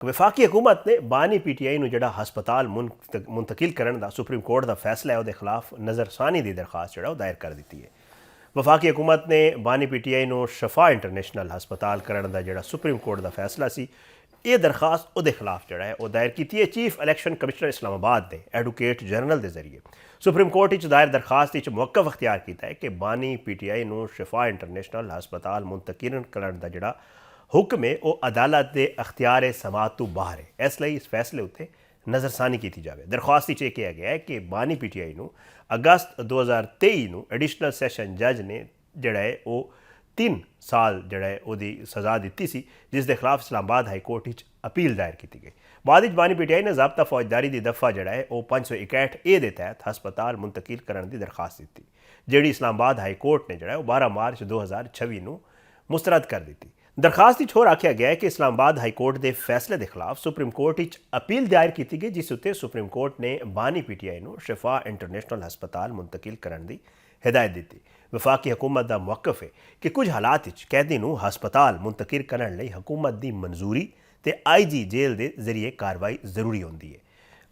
वफाकी हुकूमत ने बानी PTI ਨੂੰ ਜਿਹੜਾ ਹਸਪਤਾਲ ਮੁੰਤਕਿਲ ਕਰਨ ਦਾ ਸੁਪਰੀਮ ਕੋਰਟ ਦਾ ਫੈਸਲਾ ਹੈ ਉਹਦੇ ਖਿਲਾਫ ਨਜ਼ਰਸਾਨੀ ਦੀ ਦਰਖਾਸਤ ਜਿਹੜਾ ਉਹ ਦਾਇਰ ਕਰ ਦਿੱਤੀ ਹੈ। ਵਫਾਕੀ ਹੁਕੂਮਤ ਨੇ ਬਾਨੀ PTI ਨੂੰ ਸ਼ਫਾ ਇੰਟਰਨੈਸ਼ਨਲ ਹਸਪਤਾਲ ਕਰਨ ਦਾ ਜਿਹੜਾ ਸੁਪਰੀਮ ਕੋਰਟ ਦਾ ਫੈਸਲਾ ਸੀ ਇਹ ਦਰਖਾਸਤ ਉਹਦੇ ਖਿਲਾਫ ਜਿਹੜਾ ਹੈ ਉਹ ਦਾਇਰ ਕੀਤੀ ਹੈ ਚੀਫ ਇਲੈਕਸ਼ਨ ਕਮਿਸ਼ਨਰ ਇਸਲਾਮਾਬਾਦ ਦੇ ਐਡਵੋਕੇਟ ਜਨਰਲ ਦੇ ਜ਼ਰੀਏ। ਸੁਪਰੀਮ ਕੋਰਟ ਵਿੱਚ ਦਾਇਰ ਦਰਖਾਸਤ ਵਿੱਚ ਮੌਕਫ ਅਖਤਿਆਰ ਕੀਤਾ ਹੈ ਕਿ ਬਾਨੀ PTI ਨੂੰ ਸ਼ਫਾ ਇੰਟਰਨੈਸ਼ਨਲ ਹਸਪਤਾਲ ਮੁੰਤਕਿਲ ਕਰਨ ਦਾ ਜਿਹੜਾ ਹੁਕਮ ਹੈ ਉਹ ਅਦਾਲਤ ਦੇ ਅਖਤਿਆਰ ਸਮਾਤ ਤੋਂ ਬਾਹਰ ਹੈ। ਇਸ ਲਈ ਇਸ ਫੈਸਲੇ ਉੱਤੇ ਨਜ਼ਰਸਾਨੀ ਕੀਤੀ ਜਾਵੇ। ਦਰਖਾਸਤ ਵਿੱਚ ਇਹ ਕਿਹਾ ਗਿਆ ਹੈ ਕਿ ਬਾਨੀ PTI ਨੂੰ ਅਗਸਤ 2023 ਨੂੰ ਐਡੀਸ਼ਨਲ ਸੈਸ਼ਨ ਜੱਜ ਨੇ ਜਿਹੜਾ ਹੈ ਉਹ 3 ਸਾਲ ਜਿਹੜਾ ਹੈ ਉਹਦੀ ਸਜ਼ਾ ਦਿੱਤੀ ਸੀ, ਜਿਸ ਦੇ ਖਿਲਾਫ ਇਸਲਾਮਾਬਾਦ ਹਾਈ ਕੋਰਟ ਵਿੱਚ ਅਪੀਲ ਦਾਇਰ ਕੀਤੀ ਗਈ। ਬਾਅਦ ਵਿੱਚ ਬਾਨੀ PTI ਨੇ ਜ਼ਾਬਤਾ ਫੌਜਦਾਰੀ ਦੀ ਦਫਾ ਜਿਹੜਾ ਹੈ ਉਹ 561A ਦੇ ਤਹਿਤ ਹਸਪਤਾਲ ਮੁੰਤਕਿਲ ਕਰਨ ਦੀ ਦਰਖਾਸਤ ਦਿੱਤੀ, ਜਿਹੜੀ ਇਸਲਾਮਾਬਾਦ ਹਾਈ ਕੋਰਟ ਨੇ ਜਿਹੜਾ ਉਹ 12 ਮਾਰਚ 2026 ਨੂੰ ਮੁਸਤਰਦ ਕਰ ਦਿੱਤੀ। ਦਰਖਾਸਤ ਵਿੱਚ ਹੋਰ ਆਖਿਆ ਗਿਆ ਹੈ ਕਿ ਇਸਲਾਮਾਬਾਦ ਹਾਈ ਕੋਰਟ ਦੇ ਫੈਸਲੇ ਦੇ ਖਿਲਾਫ ਸੁਪਰੀਮ ਕੋਰਟ ਵਿੱਚ ਅਪੀਲ ਦਾਇਰ ਕੀਤੀ ਗਈ, ਜਿਸ ਉੱਤੇ ਸੁਪਰੀਮ ਕੋਰਟ ਨੇ ਬਾਨੀ PTI ਨੂੰ ਸ਼ਫਾ ਇੰਟਰਨੈਸ਼ਨਲ ਹਸਪਤਾਲ ਮੁੰਤਕਿਲ ਕਰਨ ਦੀ ਹਿਦਾਇਤ ਦਿੱਤੀ। ਵਫਾਕੀ ਹੁਕੂਮਤ ਦਾ ਮੌਕਫ ਹੈ ਕਿ ਕੁਝ ਹਾਲਾਤ ਵਿੱਚ ਕੈਦੀ ਨੂੰ ਹਸਪਤਾਲ ਮੁੰਤਕਿਲ ਕਰਨ ਲਈ ਹੁਕੂਮਤ ਦੀ ਮਨਜ਼ੂਰੀ ਤੇ IG ਜੇਲ੍ਹ ਦੇ ਜ਼ਰੀਏ ਕਾਰਵਾਈ ਜ਼ਰੂਰੀ ਹੁੰਦੀ ਹੈ।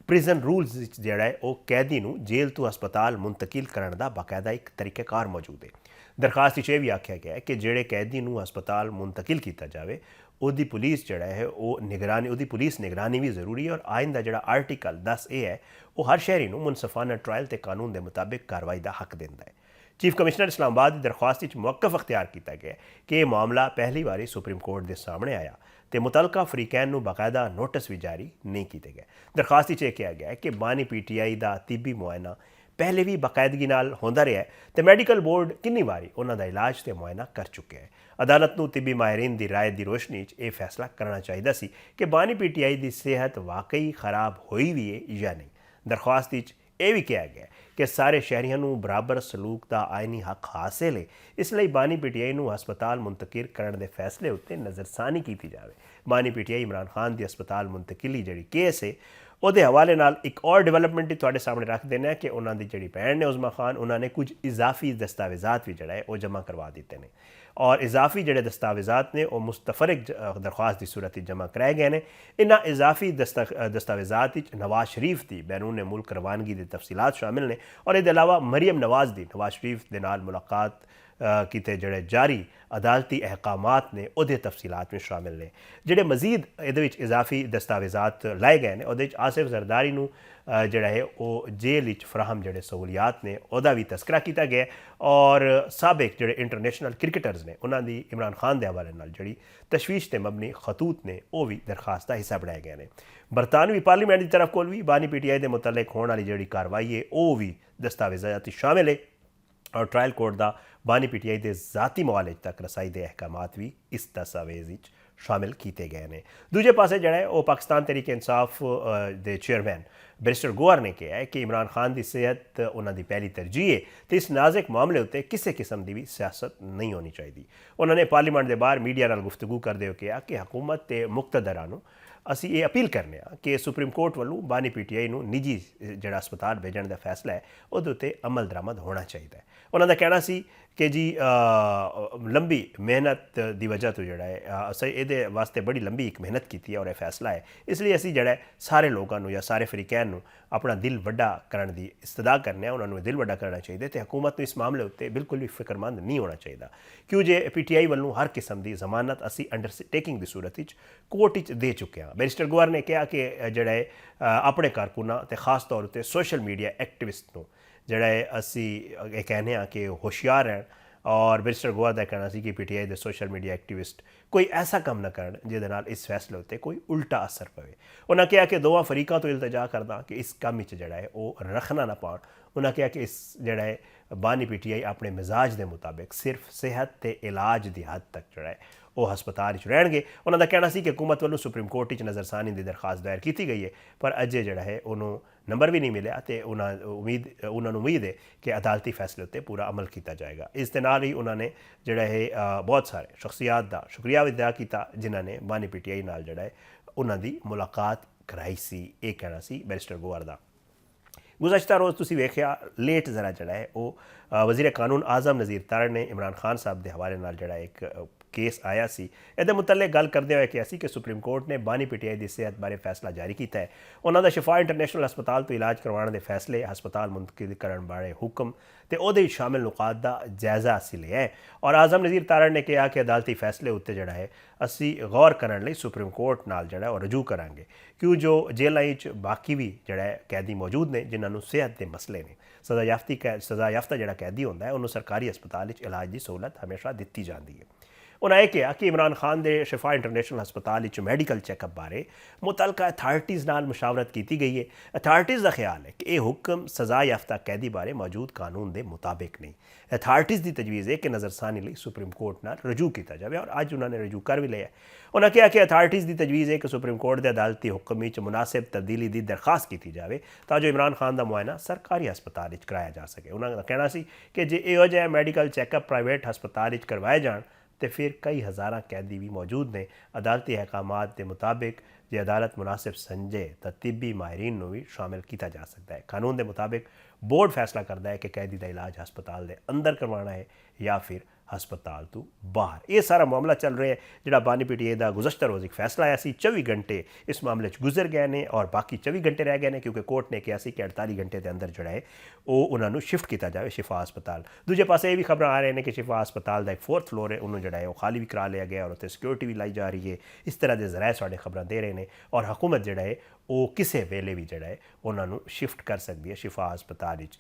ਪ੍ਰਿਜ਼ਨ ਰੂਲਸ ਵਿੱਚ ਜਿਹੜਾ ਹੈ ਉਹ ਕੈਦੀ ਨੂੰ ਜੇਲ੍ਹ ਤੋਂ ਹਸਪਤਾਲ ਮੁੰਤਕਿਲ ਕਰਨ ਦਾ ਬਾਕਾਇਦਾ ਇੱਕ ਤਰੀਕਾਕਾਰ ਮੌਜੂਦ ਹੈ। ਦਰਖਾਸਤ ਵਿੱਚ ਇਹ ਵੀ ਆਖਿਆ ਗਿਆ ਹੈ ਕਿ ਜਿਹੜੇ ਕੈਦੀ ਨੂੰ ਹਸਪਤਾਲ ਮੁੰਤਕਿਲ ਕੀਤਾ ਜਾਵੇ ਉਹਦੀ ਪੁਲਿਸ ਜਿਹੜਾ ਹੈ ਉਹ ਪੁਲਿਸ ਨਿਗਰਾਨੀ ਵੀ ਜ਼ਰੂਰੀ ਹੈ। ਔਰ ਆਇਨ ਦਾ ਜਿਹੜਾ ਆਰਟੀਕਲ 10A ਹੈ ਉਹ ਹਰ ਸ਼ਹਿਰੀ ਨੂੰ ਮੁਨਸਫਾਨਾ ਟਰਾਇਲ ਤੇ ਕਾਨੂੰਨ ਦੇ ਮੁਤਾਬਿਕ ਕਾਰਵਾਈ ਦਾ ਹੱਕ ਦਿੰਦਾ ਹੈ। ਚੀਫ ਕਮਿਸ਼ਨਰ ਇਸਲਾਮਾਬਾਦ ਦੀ ਦਰਖਾਸਤ ਵਿੱਚ ਮੌਕਫ ਅਖਤਿਆਰ ਕੀਤਾ ਗਿਆ ਕਿ ਇਹ ਮਾਮਲਾ ਪਹਿਲੀ ਵਾਰੀ ਸੁਪਰੀਮ ਕੋਰਟ ਦੇ ਸਾਹਮਣੇ ਆਇਆ ਤੇ ਮੁਤਲਕਾ ਫਰੀਕੈਨ ਨੂੰ ਬਾਕਾਇਦਾ ਨੋਟਿਸ ਵੀ ਜਾਰੀ ਨਹੀਂ ਕੀਤੇ ਗਏ। ਦਰਖਾਸਤ ਵਿੱਚ ਇਹ ਕਿਹਾ ਗਿਆ ਹੈ ਕਿ ਬਾਨੀ PTI ਦਾ ਤਿੱਬੀ ਮੁਆਇਨਾ ਪਹਿਲੇ ਵੀ ਬਾਕਾਇਦਗੀ ਨਾਲ ਹੁੰਦਾ ਰਿਹਾ ਹੈ ਤੇ ਮੈਡੀਕਲ ਬੋਰਡ ਕਿੰਨੀ ਵਾਰੀ ਉਹਨਾਂ ਦਾ ਇਲਾਜ ਤੇ ਮੁਆਇਨਾ ਕਰ ਚੁੱਕਿਆ ਹੈ। ਅਦਾਲਤ ਨੂੰ ਤਿੱਬੀ ਮਾਹਿਰੀਨ ਦੀ ਰਾਏ ਦੀ ਰੋਸ਼ਨੀ 'ਚ ਇਹ ਫੈਸਲਾ ਕਰਨਾ ਚਾਹੀਦਾ ਸੀ ਕਿ ਬਾਨੀ PTI ਦੀ ਸਿਹਤ ਵਾਕਈ ਖਰਾਬ ਹੋਈ ਵੀ ਹੈ ਜਾਂ ਨਹੀਂ। ਦਰਖਾਸਤ ਵਿੱਚ ਇਹ ਵੀ ਕਿਹਾ ਗਿਆ ਕਿ ਸਾਰੇ ਸ਼ਹਿਰੀਆਂ ਨੂੰ ਬਰਾਬਰ ਸਲੂਕ ਦਾ ਆਇਨੀ ਹੱਕ ਹਾਸਿਲ ਹੈ, ਇਸ ਲਈ ਬਾਨੀ PTI ਨੂੰ ਹਸਪਤਾਲ ਮੁੰਤਕਿਲ ਕਰਨ ਦੇ ਫੈਸਲੇ ਉੱਤੇ ਨਜ਼ਰਸਾਨੀ ਕੀਤੀ ਜਾਵੇ। ਬਾਨੀ PTI ਇਮਰਾਨ ਖਾਨ ਦੀ ਹਸਪਤਾਲ ਮੁੰਤਕਿਲੀ ਜਿਹੜੀ ਕੇਸ ਹੈ ਉਹਦੇ ਹਵਾਲੇ ਨਾਲ ਇੱਕ ਔਰ ਡਿਵੈਲਪਮੈਂਟ ਤੁਹਾਡੇ ਸਾਹਮਣੇ ਰੱਖ ਦੇਣਾ ਹੈ ਕਿ ਉਹਨਾਂ ਦੀ ਜਿਹੜੀ ਭੈਣ ਨੇ ਉਜ਼ਮਾ ਖਾਨ, ਉਹਨਾਂ ਨੇ ਕੁਝ ਇਜ਼ਾਫੀ ਦਸਤਾਵੇਜ਼ਾਤ ਵੀ ਜਿਹੜਾ ਹੈ ਉਹ ਜਮ੍ਹਾਂ ਕਰਵਾ ਦਿੱਤੇ ਨੇ ਔਰ ਇਜ਼ਾਫੀ ਜਿਹੜੇ ਦਸਤਾਵੇਜ਼ਾਤ ਨੇ ਉਹ ਮੁਸਤਫਰਕ ਦਰਖਾਸਤ ਦੀ ਸੂਰਤ ਵਿੱਚ ਜਮ੍ਹਾਂ ਕਰਾਏ ਗਏ ਨੇ। ਇਹਨਾਂ ਇਜ਼ਾਫੀ ਦਸਤਾਵੇਜ਼ਾਤ ਵਿੱਚ ਨਵਾਜ਼ ਸ਼ਰੀਫ ਦੀ ਬੈਰੂਨ ਮੁਲਕ ਰਵਾਨਗੀ ਦੀ ਤਫਸੀਲਾਤ ਸ਼ਾਮਿਲ ਨੇ ਔਰ ਇਹਦੇ ਇਲਾਵਾ ਮਰੀਮ ਨਵਾਜ਼ ਦੀ ਨਵਾਜ਼ ਸ਼ਰੀਫ ਦੇ ਨਾਲ ਮੁਲਾਕਾਤ ਕੀਤੇ ਜਿਹੜੇ ਜਾਰੀ ਅਦਾਲਤੀ ਅਹਿਕਾਮਾਤ ਨੇ ਉਹਦੇ ਤਫਸੀਲਾਤ ਵਿੱਚ ਸ਼ਾਮਿਲ ਨੇ। ਜਿਹੜੇ ਮਜ਼ੀਦ ਇਹਦੇ ਵਿੱਚ ਇਜ਼ਾਫੀ ਦਸਤਾਵੇਜ਼ਾਤ ਲਾਏ ਗਏ ਨੇ ਉਹਦੇ ਵਿੱਚ ਆਸਿਫ ਜ਼ਰਦਾਰੀ ਨੂੰ ਜਿਹੜਾ ਹੈ ਉਹ ਜੇਲ੍ਹ ਵਿੱਚ ਫਰਾਹਮ ਜਿਹੜੇ ਸਹੂਲੀਆਤ ਨੇ ਉਹਦਾ ਵੀ ਤਜ਼ਕਰਾ ਕੀਤਾ ਗਿਆ ਔਰ ਸਾਬਕ ਜਿਹੜੇ ਇੰਟਰਨੈਸ਼ਨਲ ਕ੍ਰਿਕਟਰਸ ਨੇ ਉਹਨਾਂ ਦੀ ਇਮਰਾਨ ਖਾਨ ਦੇ ਹਵਾਲੇ ਨਾਲ ਜਿਹੜੀ ਤਸ਼ਵੀਸ਼ ਤੇ ਮਬਨੀ ਖਤੂਤ ਨੇ ਉਹ ਵੀ ਦਰਖਾਸਤ ਦਾ ਹਿੱਸਾ ਬਣਾਏ ਗਏ ਨੇ। ਬਰਤਾਨਵੀ ਪਾਰਲੀਮੈਂਟ ਦੀ ਤਰਫ ਕੋਲ ਵੀ ਬਾਨੀ PTI ਦੇ ਮੁਤਲਕ ਹੋਣ ਵਾਲੀ ਜਿਹੜੀ ਕਾਰਵਾਈ ਹੈ ਉਹ ਵੀ ਦਸਤਾਵੇਜ਼ਾਤ ਸ਼ਾਮਿਲ ਹੈ ਔਰ ਟਰਾਇਲ ਕੋਰਟ ਦਾ ਬਾਨੀ PTI ਦੇ ਜ਼ਾਤੀ ਮਵਾਲਿਜ ਤੱਕ ਰਸਾਈ ਦੇ ਅਹਿਕਾਮਾਤ ਵੀ ਇਸ ਦਸਤਾਵੇਜ਼ ਵਿੱਚ ਸ਼ਾਮਿਲ ਕੀਤੇ ਗਏ ਨੇ। ਦੂਜੇ ਪਾਸੇ ਜਿਹੜਾ ਹੈ ਉਹ ਪਾਕਿਸਤਾਨ ਤਹਿਰੀਕ ਇਨਸਾਫ ਦੇ ਚੇਅਰਮੈਨ ਬੈਰਿਸਟਰ ਗੋਹਰ ਨੇ ਕਿਹਾ ਹੈ ਕਿ ਇਮਰਾਨ ਖਾਨ ਦੀ ਸਿਹਤ ਉਹਨਾਂ ਦੀ ਪਹਿਲੀ ਤਰਜੀਹ ਹੈ ਤੇ ਇਸ ਨਾਜ਼ੁਕ ਮਾਮਲੇ ਉੱਤੇ ਕਿਸੇ ਕਿਸਮ ਦੀ ਵੀ ਸਿਆਸਤ ਨਹੀਂ ਹੋਣੀ ਚਾਹੀਦੀ। ਉਹਨਾਂ ਨੇ ਪਾਰਲੀਮੈਂਟ ਦੇ ਬਾਹਰ ਮੀਡੀਆ ਨਾਲ ਗੁਫ਼ਤਗੂ ਕਰਦੇ ਹੋਏ ਕਿਹਾ ਕਿ ਹਕੂਮਤ ਤੇ ਮੁਕਤਦਰਾਂ ਨੂੰ ਅਸੀਂ ਇਹ ਅਪੀਲ ਕਰਨੇ ਆ ਕਿ ਸੁਪਰੀਮ ਕੋਰਟ ਵੱਲੋਂ ਬਾਨੀ PTI ਨੂੰ ਨਿੱਜੀ ਜਿਹੜਾ ਹਸਪਤਾਲ ਭੇਜਣ ਦਾ ਫੈਸਲਾ ਹੈ ਉਹਦੇ ਉੱਤੇ ਅਮਲ ਦਰਾਮਦ ਹੋਣਾ ਚਾਹੀਦਾ ਹੈ। ਉਹਨਾਂ ਦਾ ਕਹਿਣਾ ਸੀ ਕਿ ਜੀ ਲੰਬੀ ਮਿਹਨਤ ਦੀ ਵਜ੍ਹਾ ਤੋਂ ਜਿਹੜਾ ਹੈ ਅਸੀਂ ਇਹਦੇ ਵਾਸਤੇ ਬੜੀ ਲੰਬੀ ਇੱਕ ਮਿਹਨਤ ਕੀਤੀ ਹੈ ਔਰ ਇਹ ਫੈਸਲਾ ਹੈ, ਇਸ ਲਈ ਅਸੀਂ ਜਿਹੜਾ ਸਾਰੇ ਲੋਕਾਂ ਨੂੰ ਜਾਂ ਸਾਰੇ ਫਰੀਕੈਨ ਨੂੰ ਆਪਣਾ ਦਿਲ ਵੱਡਾ ਕਰਨ ਦੀ ਇਸਤਦਾ ਕਰਨੇ ਆ, ਉਹਨਾਂ ਨੂੰ ਦਿਲ ਵੱਡਾ ਕਰਨਾ ਚਾਹੀਦਾ ਤੇ ਹਕੂਮਤ ਨੂੰ ਇਸ ਮਾਮਲੇ ਉੱਤੇ ਬਿਲਕੁਲ ਵੀ ਫਿਕਰਮੰਦ ਨਹੀਂ ਹੋਣਾ ਚਾਹੀਦਾ ਕਿਉਂ ਜੇ PTI ਵੱਲੋਂ ਹਰ ਕਿਸਮ ਦੀ ਜ਼ਮਾਨਤ ਅਸੀਂ ਅੰਡਰਟੇਕਿੰਗ ਦੀ ਸੂਰਤ ਵਿੱਚ ਕੋਰਟ ਵਿੱਚ ਦੇ ਚੁੱਕੇ ਹਾਂ। ਬੈਰਿਸਟਰ ਗੋਹਰ ਨੇ ਕਿਹਾ ਕਿ ਜਿਹੜਾ ਹੈ ਆਪਣੇ ਕਾਰਕੁਨਾਂ ਤੇ ਖਾਸ ਤੌਰ ਉੱਤੇ ਸੋਸ਼ਲ ਮੀਡੀਆ ਐਕਟਿਵਿਸਟ ਨੂੰ ਜਿਹੜਾ ਹੈ ਅਸੀਂ ਇਹ ਕਹਿੰਦੇ ਹਾਂ ਕਿ ਹੁਸ਼ਿਆਰ ਰਹਿਣ ਔਰ ਬੈਰਿਸਟਰ ਗੋਹਰ ਦਾ ਕਹਿਣਾ ਸੀ ਕਿ PTI ਦੇ ਸੋਸ਼ਲ ਮੀਡੀਆ ਐਕਟਿਵਿਸਟ ਕੋਈ ਐਸਾ ਕੰਮ ਨਾ ਕਰਨ ਜਿਹਦੇ ਨਾਲ ਇਸ ਫੈਸਲੇ ਉੱਤੇ ਕੋਈ ਉਲਟਾ ਅਸਰ ਪਵੇ। ਉਹਨਾਂ ਕਿਹਾ ਕਿ ਦੋਵਾਂ ਫਰੀਕਾਂ ਤੋਂ ਇਲਤਜਾ ਕਰਦਾ ਕਿ ਇਸ ਕੰਮ ਵਿੱਚ ਜਿਹੜਾ ਹੈ ਉਹ ਰੱਖਣਾ ਨਾ ਪਾਉਣ। ਉਹਨਾਂ ਕਿਹਾ ਕਿ ਇਸ ਜਿਹੜਾ ਹੈ ਬਾਨੀ PTI ਆਪਣੇ ਮਿਜ਼ਾਜ ਦੇ ਮੁਤਾਬਿਕ ਸਿਰਫ ਸਿਹਤ ਤੇ ਇਲਾਜ ਦੀ ਹੱਦ ਤੱਕ ਜਿਹੜਾ ਹੈ ਉਹ ਹਸਪਤਾਲ ਵਿੱਚ ਰਹਿਣਗੇ। ਉਹਨਾਂ ਦਾ ਕਹਿਣਾ ਸੀ ਕਿ ਹਕੂਮਤ ਵੱਲੋਂ ਸੁਪਰੀਮ ਕੋਰਟ ਵਿੱਚ ਨਜ਼ਰਸਾਨੀ ਦੀ ਦਰਖਾਸਤ ਦਾਇਰ ਕੀਤੀ ਗਈ ਹੈ ਪਰ ਅਜੇ ਜਿਹੜਾ ਹੈ ਉਹਨੂੰ ਨੰਬਰ ਵੀ ਨਹੀਂ ਮਿਲਿਆ ਤੇ ਉਹਨਾਂ ਨੂੰ ਉਮੀਦ ਹੈ ਕਿ ਅਦਾਲਤੀ ਫੈਸਲੇ ਉੱਤੇ ਪੂਰਾ ਅਮਲ ਕੀਤਾ ਜਾਏਗਾ। ਇਸ ਦੇ ਨਾਲ ਹੀ ਉਹਨਾਂ ਨੇ ਜਿਹੜਾ ਹੈ ਬਹੁਤ ਸਾਰੇ ਸ਼ਖਸੀਅਤ ਦਾ ਸ਼ੁਕਰੀਆ ਵੀ ਅਦਾ ਕੀਤਾ ਜਿਨ੍ਹਾਂ ਨੇ ਬਾਨੀ PTI ਨਾਲ ਜਿਹੜਾ ਹੈ ਉਹਨਾਂ ਦੀ ਮੁਲਾਕਾਤ ਕਰਾਈ ਸੀ। ਇਹ ਕਹਿਣਾ ਸੀ ਬੈਰਿਸਟਰ ਗੋਹਰ ਦਾ। गुज़श्ता रोज़ तुसी वेख्या लेट ज़रा जड़ा है वो वज़ीर कानून आज़म नज़ीर तारड़ ने इमरान खान साहब के हवाले नाल जड़ा एक ਕੇਸ ਆਇਆ ਸੀ। ਇਹਦੇ ਮੁਤਲਕ ਗੱਲ ਕਰਦੇ ਹੋਏ ਕਿਹਾ ਸੀ ਕਿ ਸੁਪਰੀਮ ਕੋਰਟ ਨੇ ਬਾਨੀ ਪੀਟੀਆਈ ਦੀ ਸਿਹਤ ਬਾਰੇ ਫੈਸਲਾ ਜਾਰੀ ਕੀਤਾ ਹੈ। ਉਹਨਾਂ ਦਾ ਸ਼ਿਫਾ ਇੰਟਰਨੈਸ਼ਨਲ ਹਸਪਤਾਲ ਤੋਂ ਇਲਾਜ ਕਰਵਾਉਣ ਦੇ ਫੈਸਲੇ, ਹਸਪਤਾਲ ਮੁੰਤਕਿਲ ਕਰਨ ਬਾਰੇ ਹੁਕਮ ਤੇ ਉਹਦੇ ਵਿੱਚ ਸ਼ਾਮਿਲ ਨੁਕਾਤ ਦਾ ਜਾਇਜ਼ਾ ਅਸੀਂ ਲਿਆ ਹੈ। ਔਰ ਆਜ਼ਮ ਨਜ਼ੀਰ ਤਾਰੜ ਨੇ ਕਿਹਾ ਕਿ ਅਦਾਲਤੀ ਫੈਸਲੇ ਉੱਤੇ ਜਿਹੜਾ ਹੈ ਅਸੀਂ ਗੌਰ ਕਰਨ ਲਈ ਸੁਪਰੀਮ ਕੋਰਟ ਨਾਲ ਜਿਹੜਾ ਉਹ ਰਜੂ ਕਰਾਂਗੇ, ਕਿਉਂ ਜੋ ਜੇਲ੍ਹਾਂ ਵਿੱਚ ਬਾਕੀ ਵੀ ਜਿਹੜਾ ਹੈ ਕੈਦੀ ਮੌਜੂਦ ਨੇ ਜਿਨ੍ਹਾਂ ਨੂੰ ਸਿਹਤ ਦੇ ਮਸਲੇ ਨੇ। ਸਜ਼ਾ ਯਾਫਤਾ ਜਿਹੜਾ ਕੈਦੀ ਹੁੰਦਾ ਹੈ ਉਹਨੂੰ ਸਰਕਾਰੀ ਹਸਪਤਾਲ ਵਿੱਚ ਇਲਾਜ ਦੀ ਸਹੂਲਤ ਹਮੇਸ਼ਾ ਦਿੱਤੀ ਜਾਂਦੀ ਹੈ। ਉਹਨਾਂ ਇਹ ਕਿਹਾ ਕਿ ਇਮਰਾਨ ਖਾਨ ਦੇ ਸ਼ਿਫਾ ਇੰਟਰਨੈਸ਼ਨਲ ਹਸਪਤਾਲ ਵਿੱਚ ਮੈਡੀਕਲ ਚੈੱਕਅਪ ਬਾਰੇ ਮੁਤਲਕਾ ਅਥਾਰਟੀਜ਼ ਨਾਲ ਮੁਸ਼ਾਵਰਤ ਕੀਤੀ ਗਈ ਹੈ। ਅਥਾਰਟੀਜ਼ ਦਾ ਖਿਆਲ ਹੈ ਕਿ ਇਹ ਹੁਕਮ ਸਜ਼ਾ ਯਾਫਤਾ ਕੈਦੀ ਬਾਰੇ ਮੌਜੂਦ ਕਾਨੂੰਨ ਦੇ ਮੁਤਾਬਿਕ ਨਹੀਂ। ਅਥਾਰਟੀਜ਼ ਦੀ ਤਜਵੀਜ਼ ਹੈ ਕਿ ਨਜ਼ਰਸਾਨੀ ਲਈ ਸੁਪਰੀਮ ਕੋਰਟ ਨਾਲ ਰਜੂ ਕੀਤਾ ਜਾਵੇ ਔਰ ਅੱਜ ਉਹਨਾਂ ਨੇ ਰਜੂ ਕਰ ਵੀ ਲਿਆ। ਉਹਨਾਂ ਕਿਹਾ ਕਿ ਅਥਾਰਟੀਜ਼ ਦੀ ਤਜਵੀਜ਼ ਹੈ ਕਿ ਸੁਪਰੀਮ ਕੋਰਟ ਦੇ ਅਦਾਲਤੀ ਹੁਕਮ ਵਿੱਚ ਮੁਨਾਸਿਬ ਤਬਦੀਲੀ ਦੀ ਦਰਖਾਸਤ ਕੀਤੀ ਜਾਵੇ ਤਾਂ ਜੋ ਇਮਰਾਨ ਖਾਨ ਦਾ ਮੁਆਇਨਾ ਸਰਕਾਰੀ ਹਸਪਤਾਲ ਵਿੱਚ ਕਰਾਇਆ ਜਾ ਸਕੇ। ਉਹਨਾਂ ਦਾ ਕਹਿਣਾ ਸੀ ਕਿ ਜੇ ਇਹੋ ਜਿਹਾ ਮੈਡੀਕਲ ਚੈੱਕਅਪ ਪ੍ਰਾਈਵੇਟ ਹਸਪਤਾਲ ਵਿੱਚ ਕਰਵਾਏ ਜਾਣ ਤੇ ਫਿਰ ਕਈ ਹਜ਼ਾਰਾਂ ਕੈਦੀ ਵੀ ਮੌਜੂਦ ਨੇ। ਅਦਾਲਤੀ ਅਹਿਕਾਮਾਤ ਦੇ ਮੁਤਾबिक ਜੇ ਅਦਾਲਤ ਮੁਨਾਸਿਬ ਸਮਝੇ ਤਾਂ ਤਿੱਬੀ ਮਾਹਿਰੀਨ ਨੂੰ ਵੀ ਸ਼ਾਮਿਲ ਕੀਤਾ ਜਾ ਸਕਦਾ ਹੈ। ਕਾਨੂੰਨ ਦੇ ਮੁਤਾबिक ਬੋਰਡ ਫੈਸਲਾ ਕਰਦਾ ਹੈ ਕਿ ਕੈਦੀ ਦਾ ਇਲਾਜ ਹਸਪਤਾਲ ਦੇ ਅੰਦਰ ਕਰਵਾਉਣਾ ਹੈ ਜਾਂ ਫਿਰ ਹਸਪਤਾਲ ਤੋਂ ਬਾਹਰ। ਇਹ ਸਾਰਾ ਮਾਮਲਾ ਚੱਲ ਰਿਹਾ ਹੈ ਜਿਹੜਾ ਬਾਨੀ ਪੀਟੀਆਈ ਦਾ ਗੁਜ਼ਸ਼ਤਾ ਰੋਜ਼ ਇੱਕ ਫੈਸਲਾ ਆਇਆ ਸੀ। 24 ਘੰਟੇ ਇਸ ਮਾਮਲੇ 'ਚ ਗੁਜ਼ਰ ਗਏ ਨੇ ਔਰ ਬਾਕੀ 24 ਘੰਟੇ ਰਹਿ ਗਏ ਨੇ ਕਿਉਂਕਿ ਕੋਰਟ ਨੇ ਕਿਹਾ ਸੀ ਕਿ 48 ਘੰਟੇ ਦੇ ਅੰਦਰ ਜਿਹੜਾ ਹੈ ਉਹ ਉਹਨਾਂ ਨੂੰ ਸ਼ਿਫਟ ਕੀਤਾ ਜਾਵੇ ਸ਼ਿਫਾ ਹਸਪਤਾਲ। ਦੂਜੇ ਪਾਸੇ ਇਹ ਵੀ ਖਬਰਾਂ ਆ ਰਹੀਆਂ ਨੇ ਕਿ ਸ਼ਿਫਾ ਹਸਪਤਾਲ ਦਾ ਇੱਕ 4th ਫਲੋਰ ਹੈ ਉਹਨੂੰ ਜਿਹੜਾ ਹੈ ਉਹ ਖਾਲੀ ਵੀ ਕਰਾ ਲਿਆ ਗਿਆ ਔਰ ਉੱਥੇ ਸਿਕਿਉਰਿਟੀ ਵੀ ਲਾਈ ਜਾ ਰਹੀ ਹੈ। ਇਸ ਤਰ੍ਹਾਂ ਦੇ ਜ਼ਰਾਏ ਸਾਡੇ ਖਬਰਾਂ ਦੇ ਰਹੇ ਨੇ ਔਰ ਹਕੂਮਤ ਜਿਹੜਾ ਹੈ ਉਹ ਕਿਸੇ ਵੇਲੇ ਵੀ ਜਿਹੜਾ ਹੈ ਉਹਨਾਂ ਨੂੰ ਸ਼ਿਫਟ ਕਰ ਸਕਦੀ ਹੈ ਸ਼ਿਫਾ ਹਸਪਤਾਲ ਵਿੱਚ।